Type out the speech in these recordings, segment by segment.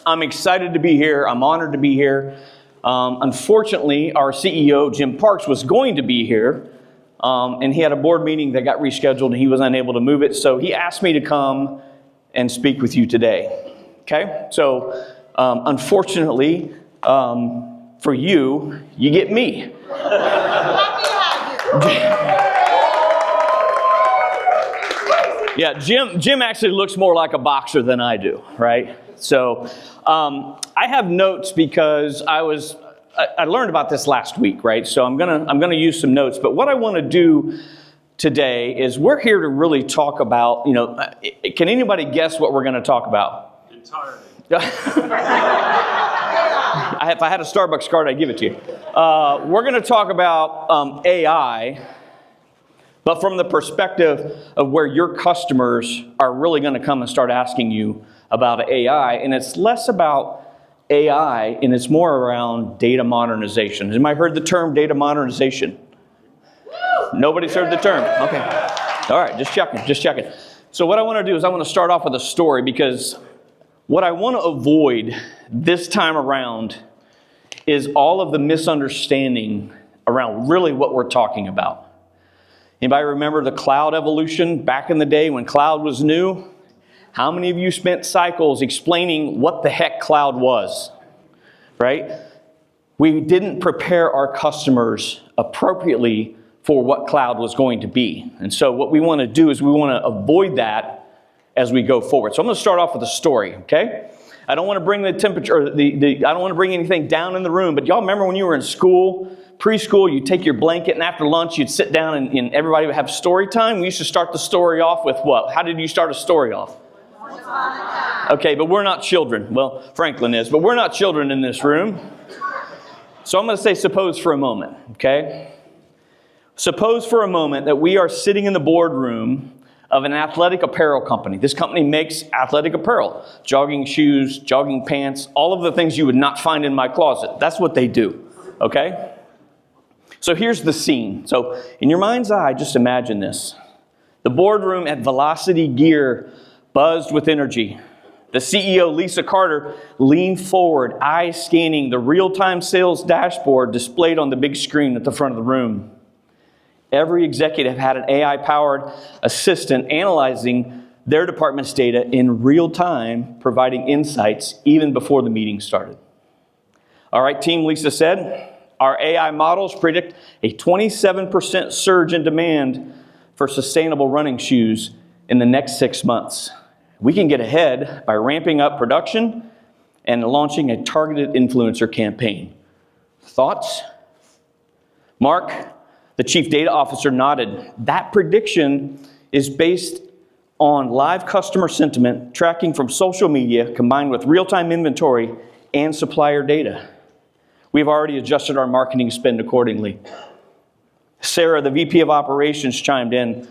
I'm excited to be here. I'm honored to be here. Unfortunately, our CEO, Jim Parks, was going to be here, and he had a board meeting that got rescheduled, and he was unable to move it, so he asked me to come and speak with you today. Okay? So, unfortunately, for you, you get me. Yeah, Jim actually looks more like a boxer than I do, right? So I have notes because I learned about this last week, right? So I'm gonna use some notes. But what I want to do today is we're here to really talk about, can anybody guess what we're going to talk about? Ntirety. If I had a Starbucks card, I'd give it to you. We're going to talk about AI. But from the perspective of where your customers are really going to come and start asking you about AI, and it's less about AI and it's more around data modernization. Has anybody heard the term data modernization? Nobody's heard the term? Okay. All right, just checking. So what I want to do is I want to start off with a story, because what I want to avoid this time around is all of the misunderstanding around really what we're talking about. Anybody remember the cloud evolution back in the day when cloud was new? How many of you spent cycles explaining what the heck cloud was, right? We didn't prepare our customers appropriately for what cloud was going to be. And so what we want to do is we want to avoid that as we go forward. So I'm going to start off with a story, okay? I don't want to bring the temperature, I don't want to bring anything down in the room, but y'all remember when you were in school, preschool, you'd take your blanket and after lunch you'd sit down and everybody would have story time? We used to start the story off with what? How did you start a story off? Okay, but we're not children. Well, Franklin is, but we're not children in this room. So I'm going to say suppose for a moment, okay? Suppose for a moment that we are sitting in the boardroom of an athletic apparel company. This company makes athletic apparel, jogging shoes, jogging pants, all of the things you would not find in my closet. That's what they do, okay? So here's the scene. So in your mind's eye, just imagine this. The boardroom at Velocity Gear buzzed with energy. The CEO, Lisa Carter, leaned forward, eyes scanning the real-time sales dashboard displayed on the big screen at the front of the room. Every executive had an AI-powered assistant analyzing their department's data in real time, providing insights even before the meeting started. All right, team, Lisa said, our AI models predict a 27% surge in demand for sustainable running shoes in the next 6 months. We can get ahead by ramping up production and launching a targeted influencer campaign. Thoughts? Mark, the chief data officer, nodded. That prediction is based on live customer sentiment, tracking from social media, combined with real-time inventory and supplier data. We've already adjusted our marketing spend accordingly. Sarah, the VP of operations, chimed in.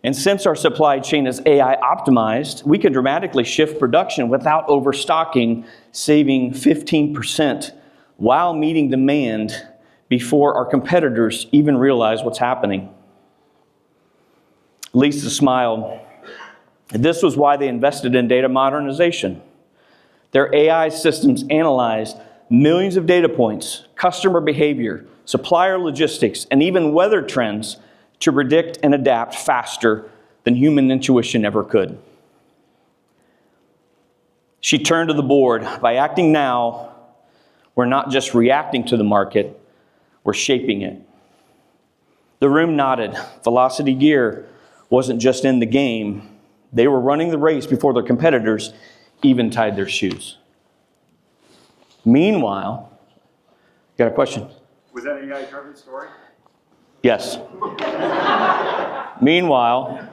And since our supply chain is AI optimized, we can dramatically shift production without overstocking, saving 15% while meeting demand before our competitors even realize what's happening. Lisa smiled. This was why they invested in data modernization. Their AI systems analyzed millions of data points, customer behavior, supplier logistics, and even weather trends to predict and adapt faster than human intuition ever could. She turned to the board. By acting now, we're not just reacting to the market, we're shaping it. The room nodded. Velocity Gear wasn't just in the game. They were running the race before their competitors even tied their shoes. Meanwhile, you got a question? Was that an AI-driven story? Yes. Meanwhile,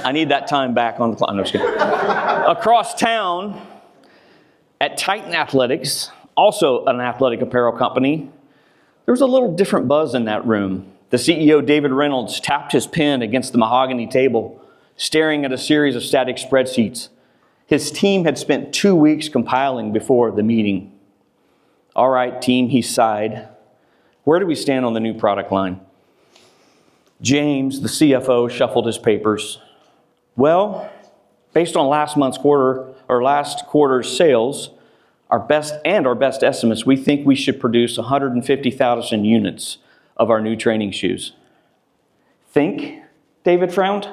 I need that time back on the clock. No, just kidding. Across town, at Titan Athletics, also an athletic apparel company, there was a little different buzz in that room. The CEO, David Reynolds, tapped his pen against the mahogany table, staring at a series of static spreadsheets. His team had spent 2 weeks compiling before the meeting. All right, team, he sighed. Where do we stand on the new product line? James, the CFO, shuffled his papers. Well, based on last month's quarter, last quarter's sales, our best estimates, we think we should produce 150,000 units of our new training shoes. Think? David frowned.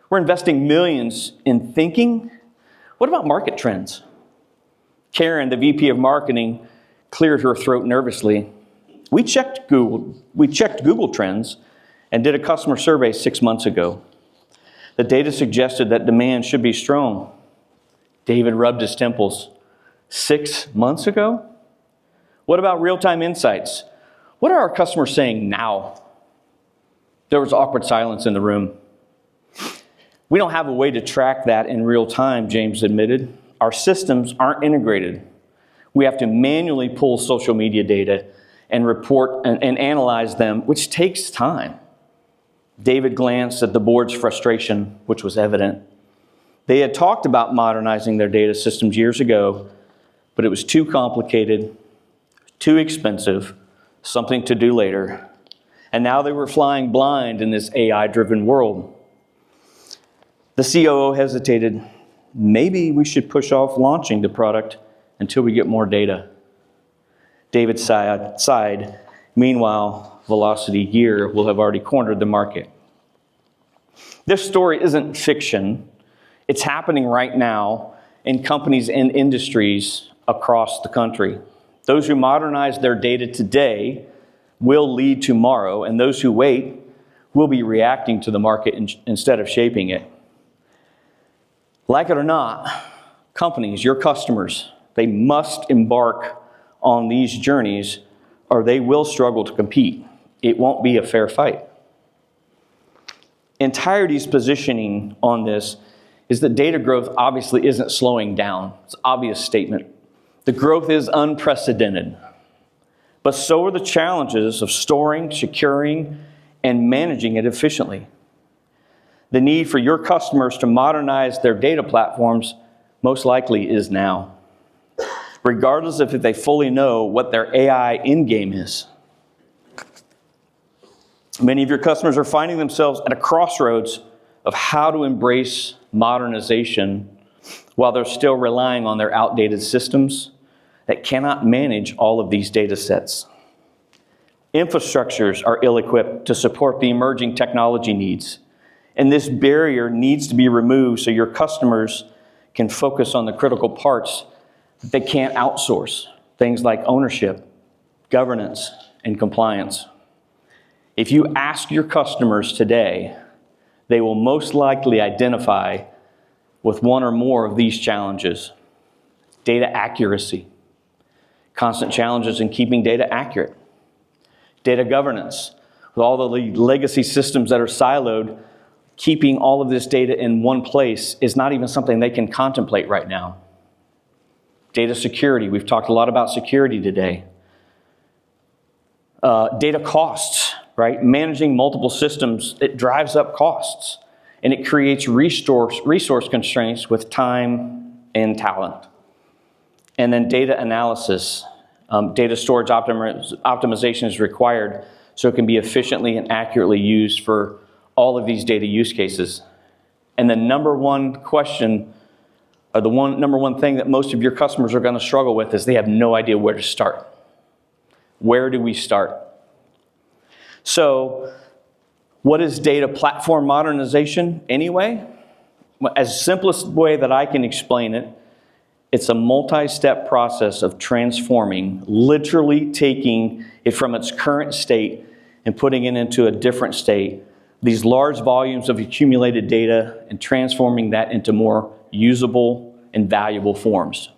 We're investing millions in thinking. What about market trends? Karen, the VP of marketing, cleared her throat nervously. We checked Google Trends and did a customer survey 6 months ago. The data suggested that demand should be strong. David rubbed his temples. 6 months ago? What about real-time insights? What are our customers saying now? There was awkward silence in the room. We don't have a way to track that in real time, James admitted. Our systems aren't integrated. We have to manually pull social media data and report and analyze them, which takes time. David glanced at the board's frustration, which was evident. They had talked about modernizing their data systems years ago, but it was too complicated, too expensive, something to do later. And now they were flying blind in this AI-driven world. The COO hesitated. Maybe we should push off launching the product until we get more data. David sighed. Meanwhile, Velocity Gear will have already cornered the market. This story isn't fiction. It's happening right now in companies and industries across the country. Those who modernize their data today will lead tomorrow, and those who wait will be reacting to the market instead of shaping it. Like it or not, companies, your customers, they must embark on these journeys or they will struggle to compete. It won't be a fair fight. Ntirety's positioning on this is that data growth obviously isn't slowing down. It's an obvious statement. The growth is unprecedented. But so are the challenges of storing, securing, and managing it efficiently. The need for your customers to modernize their data platforms most likely is now, regardless of if they fully know what their AI endgame is. Many of your customers are finding themselves at a crossroads of how to embrace modernization while they're still relying on their outdated systems that cannot manage all of these data sets. Infrastructures are ill-equipped to support the emerging technology needs, and this barrier needs to be removed so your customers can focus on the critical parts that they can't outsource, things like ownership, governance, and compliance. If you ask your customers today, they will most likely identify with one or more of these challenges. Data accuracy, constant challenges in keeping data accurate. Data governance, with all the legacy systems that are siloed, keeping all of this data in one place is not even something they can contemplate right now. Data security, we've talked a lot about security today. Data costs, right? Managing multiple systems, it drives up costs, and it creates resource constraints with time and talent. And then data analysis, data storage optimization is required so it can be efficiently and accurately used for all of these data use cases. And the number one question, or the number one thing that most of your customers are going to struggle with is they have no idea where to start. Where do we start? So, what is data platform modernization anyway? As simplest way that I can explain it, it's a multi-step process of transforming, literally taking it from its current state and putting it into a different state, these large volumes of accumulated data, and transforming that into more usable and valuable forms.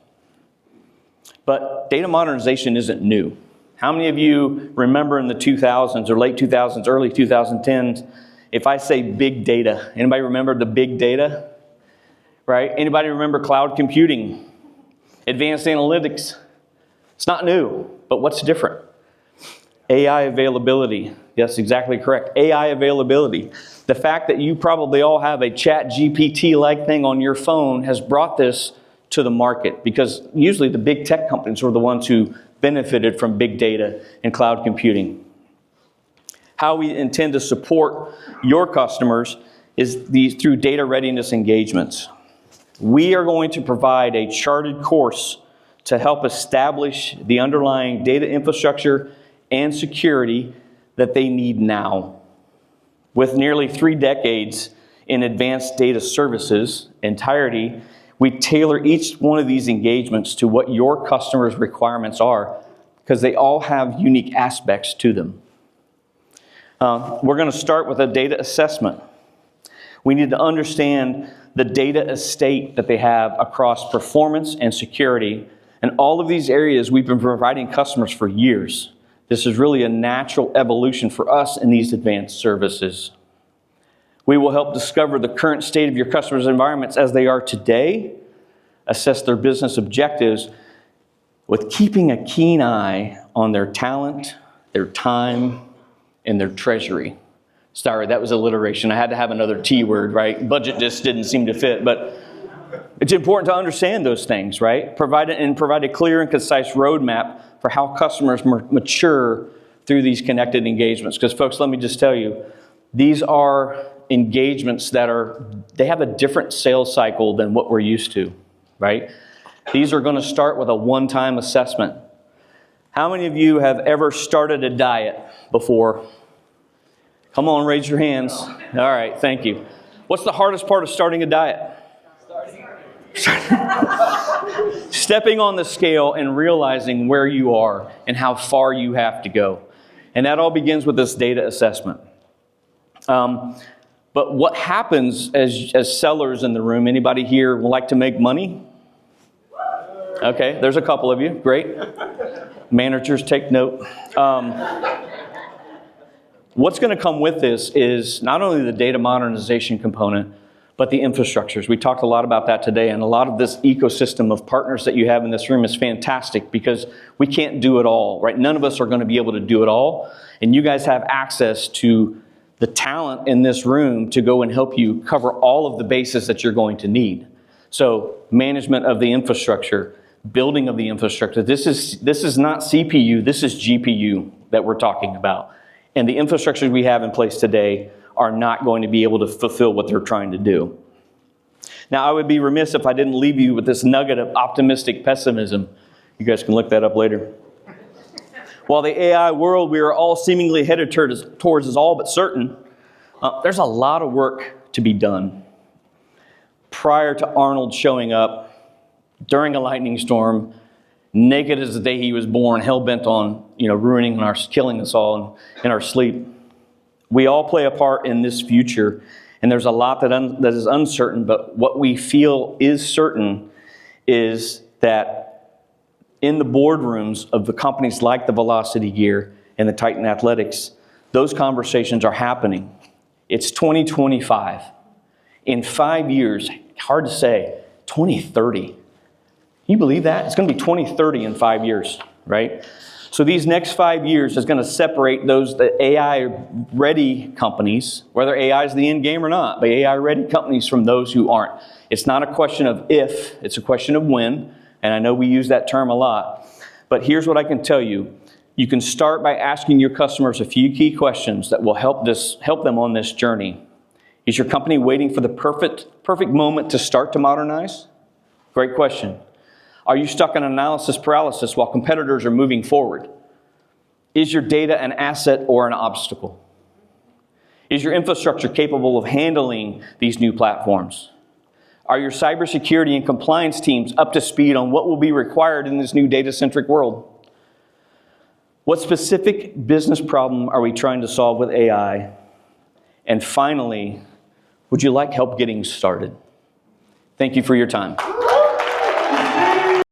But data modernization isn't new. How many of you remember in the 2000s or late 2000s, early 2010s, if I say big data, anybody remember the big data? Right? Anybody remember cloud computing, advanced analytics? It's not new, but what's different? AI availability. Yes, exactly correct. AI availability. The fact that you probably all have a chat GPT-like thing on your phone has brought this to the market, because usually the big tech companies were the ones who benefited from big data and cloud computing. How we intend to support your customers is through data readiness engagements. We are going to provide a charted course to help establish the underlying data infrastructure and security that they need now. With nearly 3 decades in advanced data services, Ntirety, we tailor each one of these engagements to what your customers' requirements are, because they all have unique aspects to them. We're going to start with a data assessment. We need to understand the data estate that they have across performance and security. And all of these areas we've been providing customers for years. This is really a natural evolution for us in these advanced services. We will help discover the current state of your customers' environments as they are today, assess their business objectives, with keeping a keen eye on their talent, their time, and their treasury. Sorry, that was alliteration. I had to have another T word, right? Budget just didn't seem to fit, but it's important to understand those things, right? Provide a clear and concise roadmap for how customers mature through these connected engagements. Because folks, let me just tell you, these are engagements they have a different sales cycle than what we're used to, right? These are going to start with a one-time assessment. How many of you have ever started a diet before? Come on, raise your hands. All right, thank you. What's the hardest part of starting a diet? Stepping on the scale and realizing where you are and how far you have to go. And that all begins with this data assessment. But what happens as sellers in the room, anybody here would like to make money? Okay, there's a couple of you. Great. Managers, take note. What's going to come with this is not only the data modernization component, but the infrastructures. We talked a lot about that today, and a lot of this ecosystem of partners that you have in this room is fantastic because we can't do it all, right? None of us are going to be able to do it all, and you guys have access to the talent in this room to go and help you cover all of the bases that you're going to need. So management of the infrastructure, building of the infrastructure. This is not CPU, this is GPU that we're talking about. And the infrastructures we have in place today are not going to be able to fulfill what they're trying to do. Now, I would be remiss if I didn't leave you with this nugget of optimistic pessimism. You guys can look that up later. While the AI world we are all seemingly headed towards is all but certain, there's a lot of work to be done. Prior to Arnold showing up during a lightning storm, naked as the day he was born, hell-bent on ruining killing us all in our sleep. We all play a part in this future, and there's a lot that is uncertain, but what we feel is certain is that in the boardrooms of the companies like the Velocity Gear and the Titan Athletics, those conversations are happening. It's 2025. In 5 years, hard to say, 2030. Can you believe that? It's going to be 2030 in 5 years, right? So these next 5 years is going to separate the AI-ready companies, whether AI is the end game or not, but AI-ready companies from those who aren't. It's not a question of if, it's a question of when, and I know we use that term a lot. But here's what I can tell you. You can start by asking your customers a few key questions that will help them on this journey. Is your company waiting for the perfect moment to start to modernize? Great question. Are you stuck in analysis paralysis while competitors are moving forward? Is your data an asset or an obstacle? Is your infrastructure capable of handling these new platforms? Are your cybersecurity and compliance teams up to speed on what will be required in this new data-centric world? What specific business problem are we trying to solve with AI? And finally, would you like help getting started? Thank you for your time.